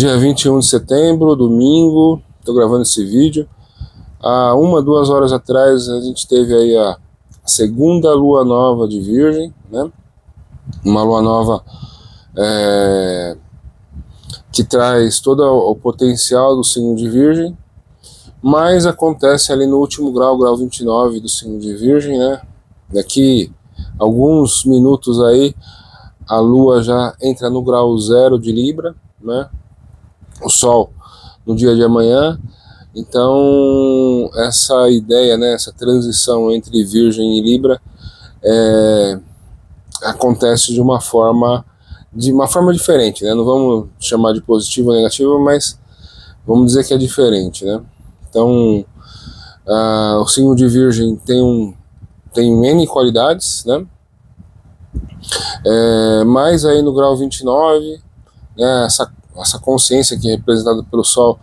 Dia 21 de setembro, domingo, estou gravando esse vídeo. Há 2 horas atrás a gente teve aí a segunda lua nova de Virgem, né? Uma lua nova que traz todo o potencial do signo de Virgem, mas acontece ali no último grau, grau 29 do signo de Virgem, né? Daqui alguns minutos aí a lua já entra no grau 0 de Libra, né? O Sol no dia de amanhã. Então essa ideia, né, essa transição entre Virgem e Libra acontece de uma forma diferente, né? Não vamos chamar de positiva ou negativa, mas vamos dizer que é diferente, né? Então o signo de Virgem tem N qualidades, né? Mas aí no grau 29, né, essa consciência que é representada pelo Sol,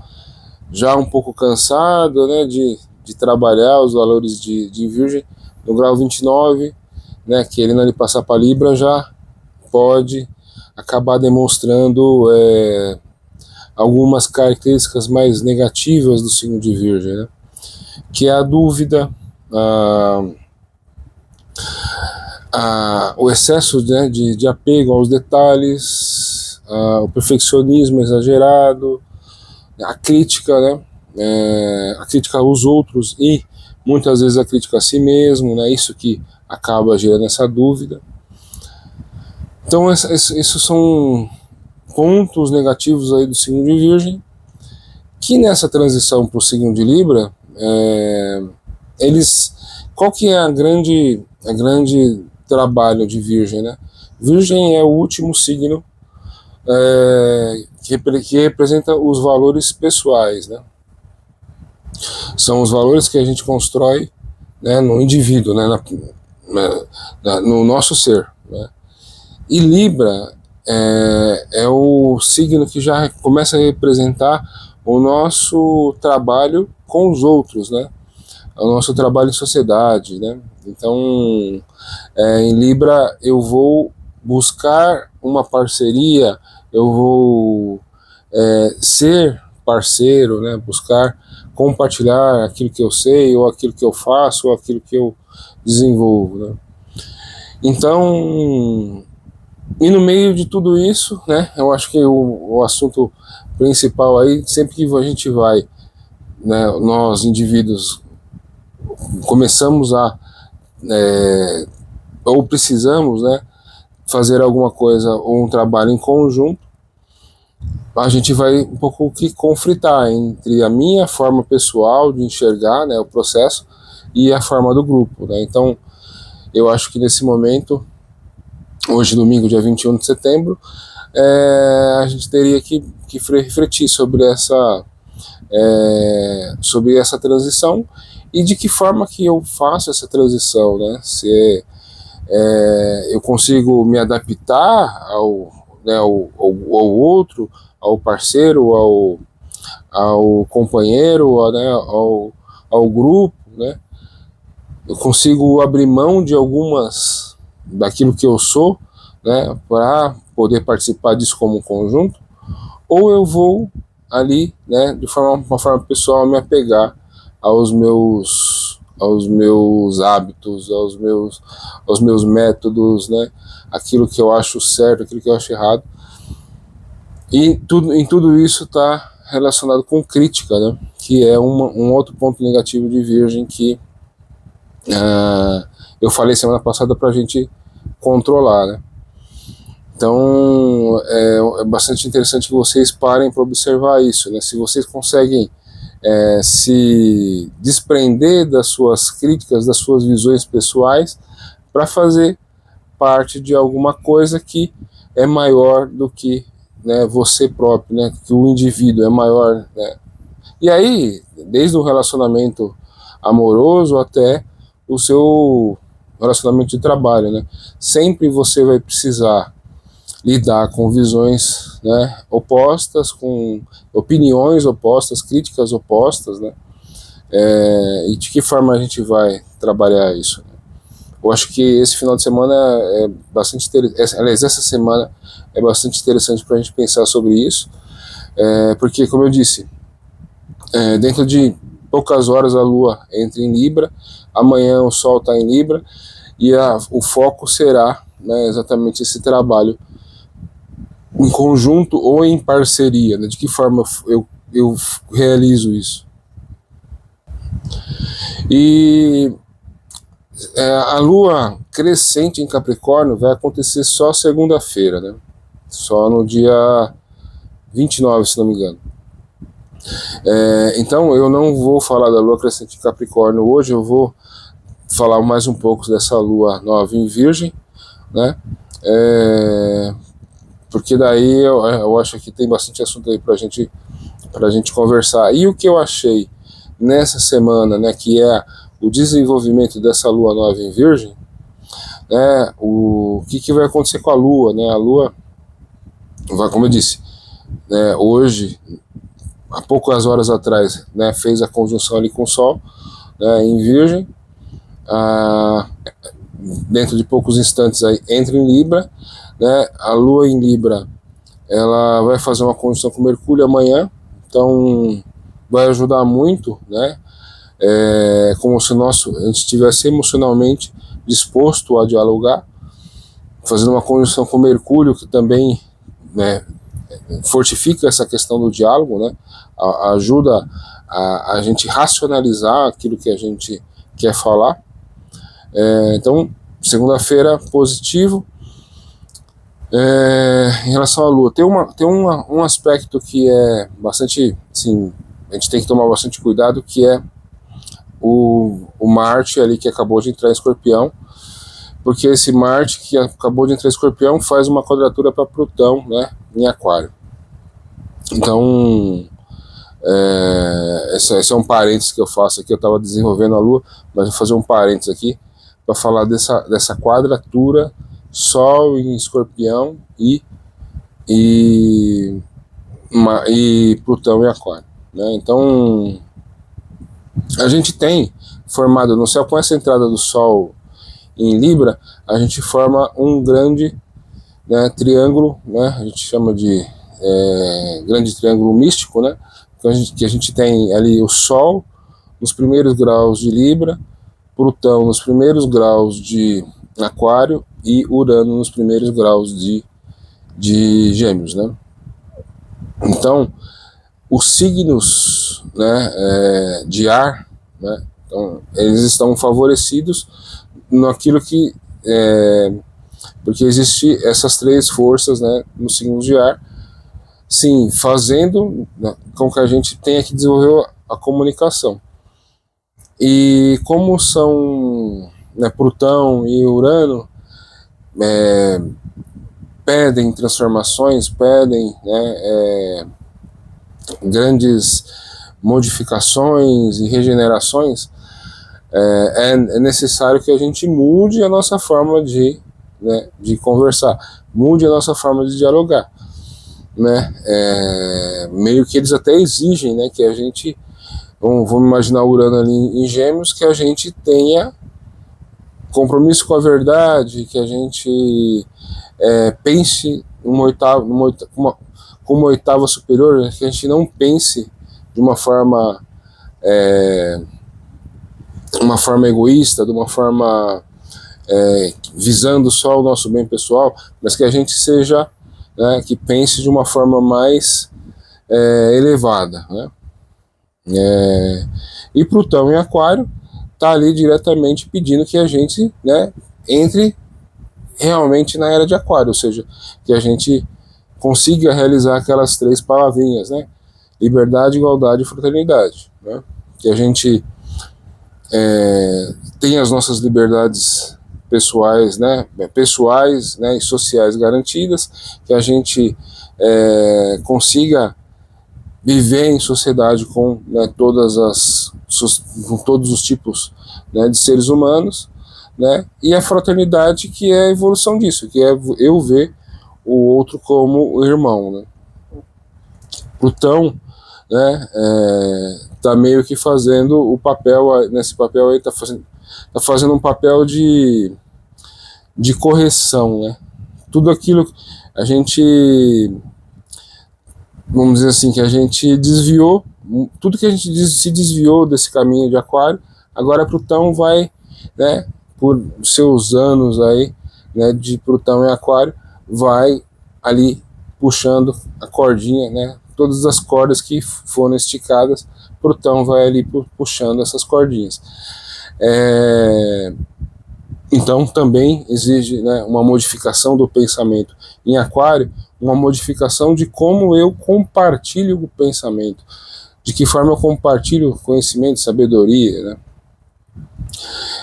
já um pouco cansado, né, de trabalhar os valores de Virgem, no grau 29, né, querendo ali passar para Libra, já pode acabar demonstrando algumas características mais negativas do signo de Virgem, né, que é a dúvida, o excesso, né, de apego aos detalhes, o perfeccionismo exagerado, a crítica, né, a crítica aos outros e muitas vezes a crítica a si mesmo, né, isso que acaba gerando essa dúvida. Então esses são pontos negativos aí do signo de Virgem, que nessa transição para o signo de Libra, qual que é a grande trabalho de Virgem, né? Virgem é o último signo que representa os valores pessoais, né? São os valores que a gente constrói, né, no indivíduo, né, no nosso ser, né? E Libra é o signo que já começa a representar o nosso trabalho com os outros, né? O nosso trabalho em sociedade, né? Então, em Libra eu vou buscar uma parceria, eu vou ser parceiro, né? Buscar compartilhar aquilo que eu sei, ou aquilo que eu faço, ou aquilo que eu desenvolvo, né? Então, e no meio de tudo isso, né, eu acho que o assunto principal aí, sempre que a gente vai, né, nós indivíduos começamos ou precisamos, né, fazer alguma coisa ou um trabalho em conjunto, a gente vai um pouco que conflitar entre a minha forma pessoal de enxergar, né, o processo e a forma do grupo, né? Então eu acho que nesse momento, hoje domingo, dia 21 de setembro, a gente teria que refletir sobre essa transição e de que forma que eu faço essa transição, né? Se eu consigo me adaptar ao outro, ao parceiro, ao companheiro, né, ao grupo, né? Eu consigo abrir mão de daquilo que eu sou, né, para poder participar disso como um conjunto, ou eu vou ali, né, de uma forma pessoal, me apegar aos meus hábitos, aos meus métodos, né, aquilo que eu acho certo, aquilo que eu acho errado. E em tudo isso está relacionado com crítica, né, que é um outro ponto negativo de Virgem que eu falei semana passada para a gente controlar, né? Então é bastante interessante que vocês parem para observar isso, né? Se vocês conseguem se desprender das suas críticas, das suas visões pessoais, para fazer parte de alguma coisa que é maior do que, né, você próprio, né, que o indivíduo é maior, né? E aí, desde o relacionamento amoroso até o seu relacionamento de trabalho, né, sempre você vai precisar lidar com visões, né, opostas, com opiniões opostas, críticas opostas, né? E de que forma a gente vai trabalhar isso? Eu acho que esse final de semana é bastante interessante, aliás, essa semana é bastante interessante para a gente pensar sobre isso. Porque, como eu disse, dentro de poucas horas a Lua entra em Libra, amanhã o Sol está em Libra, e o foco será, né, exatamente esse trabalho em conjunto ou em parceria, né? De que forma eu realizo isso? E a Lua crescente em Capricórnio vai acontecer só segunda-feira, né? Só no dia 29, se não me engano. Então eu não vou falar da Lua crescente em Capricórnio hoje, eu vou falar mais um pouco dessa Lua nova em Virgem, né? Porque daí eu acho que tem bastante assunto aí pra gente conversar. E o que eu achei nessa semana, né, que é o desenvolvimento dessa Lua nova em Virgem, né, o que vai acontecer com a Lua, né? A Lua vai, como eu disse, né, hoje, há poucas horas atrás, né, fez a conjunção ali com o Sol, né, em Virgem. Dentro de poucos instantes aí entra em Libra, né? A Lua em Libra, ela vai fazer uma conjunção com Mercúrio amanhã, então vai ajudar muito, né? Como se a gente estivesse emocionalmente disposto a dialogar, fazendo uma conjunção com Mercúrio, que também, né, fortifica essa questão do diálogo, né? Ajuda a gente racionalizar aquilo que a gente quer falar. Então, segunda-feira, positivo. Em relação à Lua, tem um aspecto que é bastante, assim, a gente tem que tomar bastante cuidado, que é o Marte ali que acabou de entrar em Escorpião, porque esse Marte que acabou de entrar em Escorpião faz uma quadratura para Plutão, né, em Aquário. Então, esse é um parênteses que eu faço aqui. Eu estava desenvolvendo a Lua, mas vou fazer um parênteses aqui para falar dessa quadratura Sol em Escorpião e Plutão em Aquário, né? Então a gente tem formado no céu, com essa entrada do Sol em Libra, a gente forma um grande, né, triângulo, né? A gente chama de grande triângulo místico, né? Então que a gente tem ali o Sol nos primeiros graus de Libra, Plutão nos primeiros graus de Aquário e Urano nos primeiros graus de Gêmeos, né? Então, os signos, né, de ar, né, então, eles estão favorecidos naquilo que porque existe essas três forças, né, nos signos de ar, sim, fazendo, né, com que a gente tenha que desenvolver a comunicação. E como são, né, Plutão e Urano pedem transformações, pedem, né, grandes modificações e regenerações, é necessário que a gente mude a nossa forma né, de conversar, mude a nossa forma de dialogar, né? Meio que eles até exigem, né, que a gente, vamos imaginar Urano ali em Gêmeos, que a gente tenha compromisso com a verdade, que a gente pense como uma oitava superior, que a gente não pense de uma forma egoísta, de uma forma visando só o nosso bem pessoal, mas que a gente seja, né, que pense de uma forma mais elevada, né? E Plutão em Aquário está ali diretamente pedindo que a gente, né, entre realmente na era de Aquário, ou seja, que a gente consiga realizar aquelas três palavrinhas, né? Liberdade, igualdade e fraternidade, né? Que a gente tenha as nossas liberdades pessoais, né, e sociais garantidas, que a gente consiga viver em sociedade com, né, com todos os tipos, né, de seres humanos, né, e a fraternidade, que é a evolução disso, que é eu ver o outro como irmão, né. Plutão, né, tá meio que fazendo o papel, nesse papel aí tá fazendo um papel de correção, né. Tudo aquilo a gente vamos dizer assim, que a gente desviou, tudo que a gente se desviou desse caminho de Aquário, agora Plutão vai, né, por seus anos aí, né, de Plutão em Aquário, vai ali puxando a cordinha, né, todas as cordas que foram esticadas, Plutão vai ali puxando essas cordinhas. Então também exige, né, uma modificação do pensamento em Aquário, uma modificação de como eu compartilho o pensamento, de que forma eu compartilho conhecimento, sabedoria, né?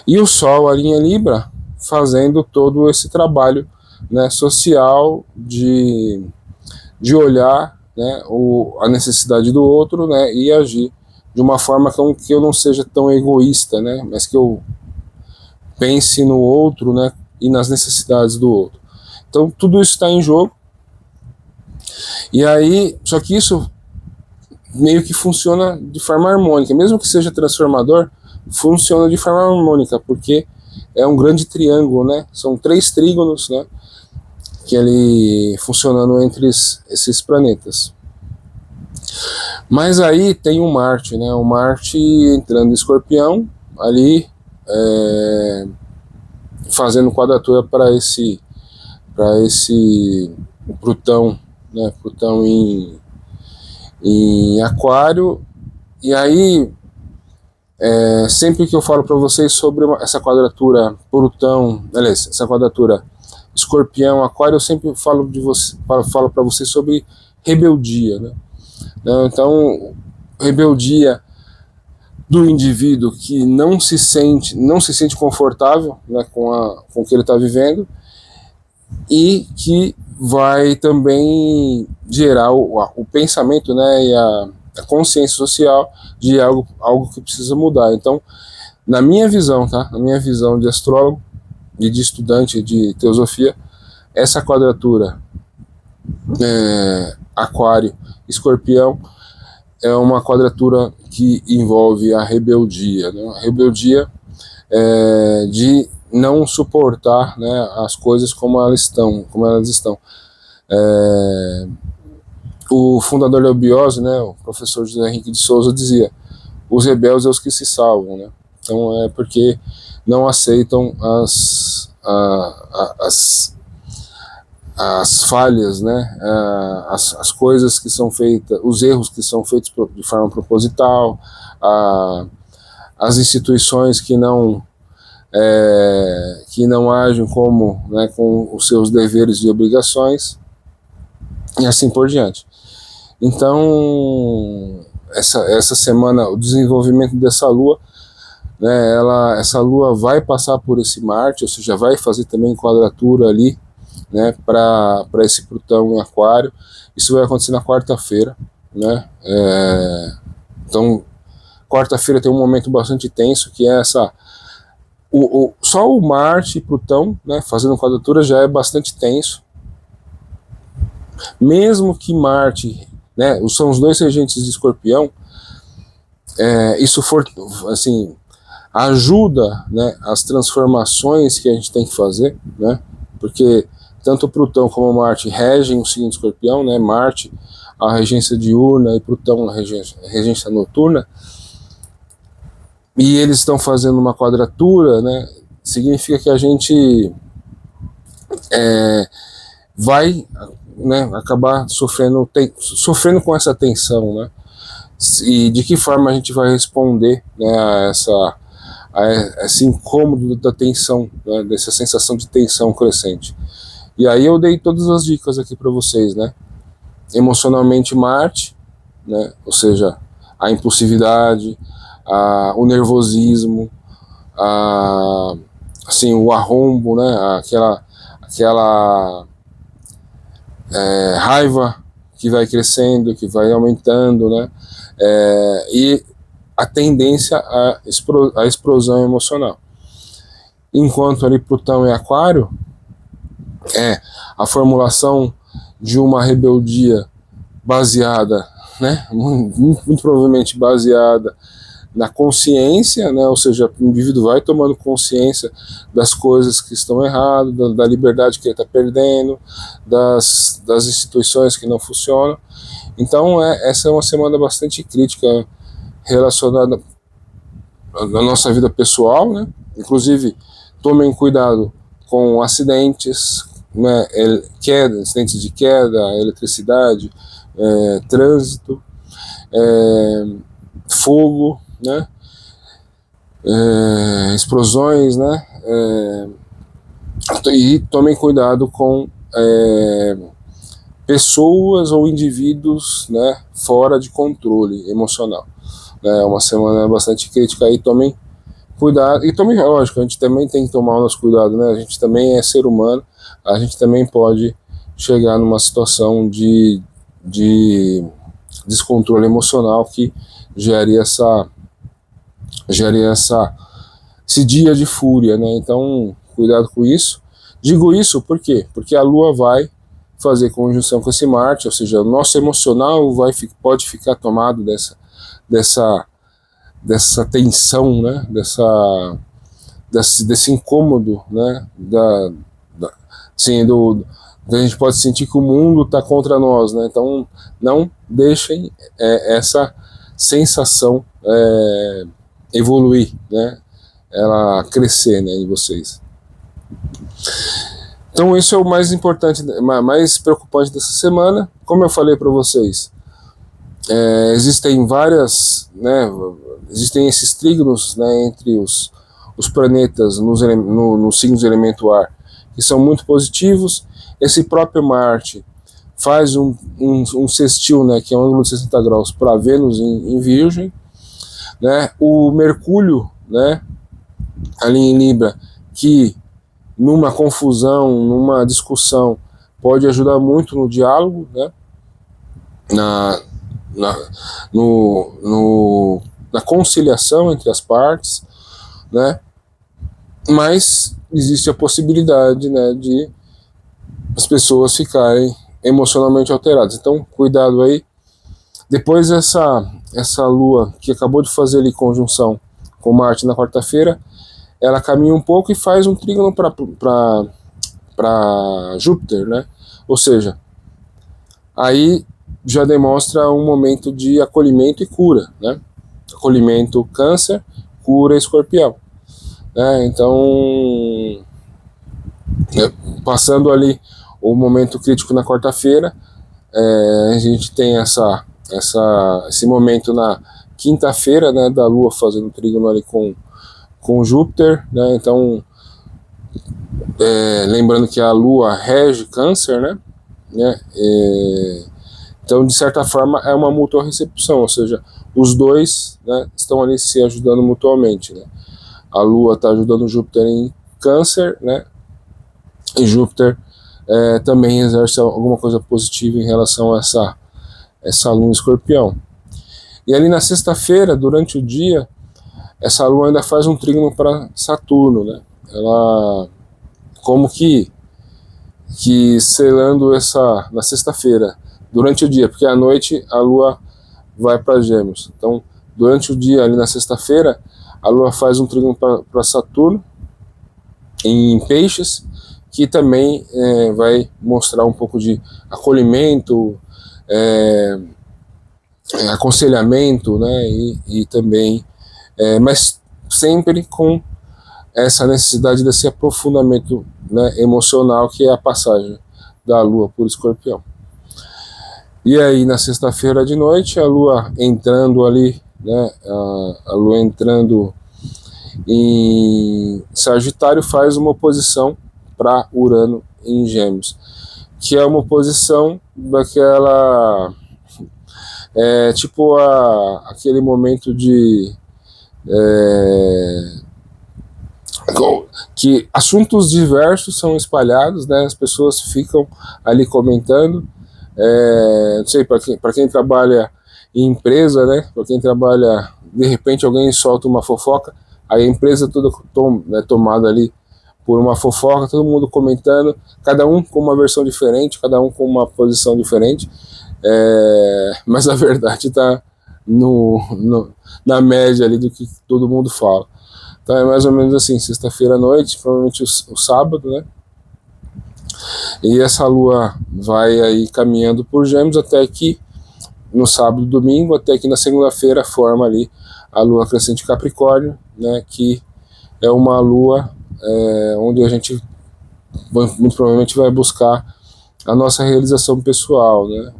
E o Sol ali em Libra fazendo todo esse trabalho, né, social de olhar, né, a necessidade do outro, né, e agir de uma forma que eu não seja tão egoísta, né, mas que eu pense no outro, né, e nas necessidades do outro. Então tudo isso está em jogo. E aí, só que isso meio que funciona de forma harmônica, mesmo que seja transformador, funciona de forma harmônica, porque é um grande triângulo, né? São 3 trígonos, né? Que ele funcionando entre esses planetas. Mas aí tem o Marte, né? O Marte entrando em Escorpião, ali fazendo quadratura para esse Plutão, né? Plutão em Aquário. E aí sempre que eu falo para vocês sobre essa quadratura Plutão, aliás, essa quadratura Escorpião, Aquário, eu sempre falo para vocês sobre rebeldia, né? Então, rebeldia do indivíduo que não se sente confortável, né, com o que ele está vivendo, e que vai também gerar o pensamento, né, e a consciência social de algo que precisa mudar. Então, na minha visão, tá? Na minha visão de astrólogo e de estudante de teosofia, essa quadratura Aquário, Escorpião é uma quadratura que envolve a rebeldia, né? A rebeldia de não suportar, né, as coisas como elas estão. O fundador da Biose, né, o professor José Henrique de Souza, dizia: os rebeldes são os que se salvam, né? Então é porque não aceitam as falhas, né? As coisas que são feitas, os erros que são feitos de forma proposital, as instituições que não agem né, com os seus deveres e obrigações, e assim por diante. Então, essa semana, o desenvolvimento dessa Lua, né, essa Lua vai passar por esse Marte, ou seja, vai fazer também quadratura ali, né, para esse Plutão em Aquário. Isso vai acontecer na quarta-feira, né? Então, quarta-feira tem um momento bastante tenso, que é só o Marte e Plutão, né, fazendo quadratura já é bastante tenso. Mesmo que Marte, né, são os 2 regentes de Escorpião, isso for, assim, ajuda, né, as transformações que a gente tem que fazer, né, porque tanto Plutão como Marte regem o signo de Escorpião, né, Marte a regência diurna e Plutão a regência noturna, e eles estão fazendo uma quadratura, né, significa que a gente vai, né, acabar sofrendo com essa tensão, né, e de que forma a gente vai responder, né, a esse incômodo da tensão, né, dessa sensação de tensão crescente. E aí eu dei todas as dicas aqui para vocês, né? Emocionalmente Marte, né? Ou seja, a impulsividade, o nervosismo, assim, o arrombo, né? Aquela raiva que vai crescendo, que vai aumentando, né? E a tendência à explosão emocional. Enquanto ali Plutão em Aquário a formulação de uma rebeldia baseada, né, muito provavelmente baseada na consciência, né? Ou seja, o indivíduo vai tomando consciência das coisas que estão erradas, da liberdade que ele está perdendo, das instituições que não funcionam. Então, essa é uma semana bastante crítica relacionada à nossa vida pessoal, né? Inclusive, tomem cuidado com acidentes, né? Acidentes de queda, eletricidade, trânsito, fogo, né? Explosões, né? E tomem cuidado com pessoas ou indivíduos, né, fora de controle emocional. É uma semana bastante crítica aí, tomem cuidado. E tomem, lógico, a gente também tem que tomar o nosso cuidado, né? A gente também é ser humano, a gente também pode chegar numa situação de descontrole emocional que gere esse dia de fúria, né? Então, cuidado com isso. Digo isso por quê? Porque a Lua vai fazer conjunção com esse Marte, ou seja, o nosso emocional pode ficar tomado dessa tensão, né? Desse incômodo, né? Assim, a gente pode sentir que o mundo está contra nós, né? Então, não deixem essa sensação evoluir, né? Ela crescer, né, em vocês. Então, isso é o mais importante, mais preocupante dessa semana. Como eu falei para vocês, existem existem esses trígonos, né, entre os planetas nos signos do elemento ar, que são muito positivos. Esse próprio Marte faz um sextil, né, que é um ângulo de 60 graus para Vênus em Virgem, né? O Mercúrio, né, ali em Libra, que numa confusão, numa discussão, pode ajudar muito no diálogo, né? Na conciliação entre as partes, né? Mas existe a possibilidade, né, de as pessoas ficarem emocionalmente alteradas. Então, cuidado aí. Depois essa Lua que acabou de fazer ali conjunção com Marte na quarta-feira, ela caminha um pouco e faz um trígono para Júpiter, né? Ou seja, aí já demonstra um momento de acolhimento e cura, né? Acolhimento Câncer, cura Escorpião, né? Então, passando ali o momento crítico na quarta-feira, a gente tem esse momento na quinta-feira, né, da Lua fazendo trígono ali com Júpiter, né? Então, lembrando que a Lua rege Câncer, né? Então, de certa forma, é uma mútua recepção, ou seja, os dois, né, estão ali se ajudando mutuamente, né? A Lua está ajudando Júpiter em Câncer, né? E Júpiter também exerce alguma coisa positiva em relação a essa Lua em Escorpião. E ali na sexta-feira, durante o dia, essa Lua ainda faz um trígono para Saturno, né? Ela como que selando na sexta-feira, durante o dia, porque à noite a Lua vai para Gêmeos. Então, durante o dia, ali na sexta-feira, a Lua faz um trígono para Saturno em Peixes, que também vai mostrar um pouco de acolhimento, aconselhamento, né, e também, mas sempre com essa necessidade desse aprofundamento, né, emocional, que é a passagem da Lua por Escorpião. E aí na sexta-feira de noite, a Lua entrando ali, né, a Lua entrando em Sagitário, faz uma oposição para Urano em Gêmeos, que é uma oposição daquela tipo aquele momento de que assuntos diversos são espalhados, né? As pessoas ficam ali comentando, não sei, para quem trabalha em empresa, né? Para quem trabalha, de repente alguém solta uma fofoca, aí a empresa toda é tomada ali por uma fofoca, todo mundo comentando, cada um com uma versão diferente, cada um com uma posição diferente, mas a verdade está na média ali do que todo mundo fala. Então é mais ou menos assim, sexta-feira à noite, provavelmente o sábado, né? E essa lua vai aí caminhando por Gêmeos até que no sábado e domingo, até que na segunda-feira forma ali a lua crescente Capricórnio, né? Que é uma lua onde a gente muito provavelmente vai buscar a nossa realização pessoal, né?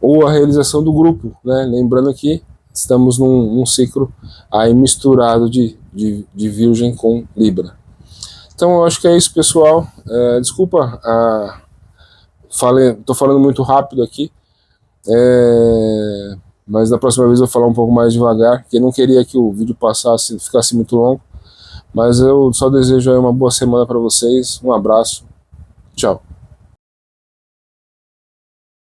Ou a realização do grupo, né? Lembrando que estamos num ciclo aí misturado de Virgem com Libra. Então eu acho que é isso, pessoal. Desculpa, tô falando muito rápido aqui, mas da próxima vez eu vou falar um pouco mais devagar, porque eu não queria que o vídeo ficasse muito longo. Mas eu só desejo aí uma boa semana para vocês. Um abraço. Tchau.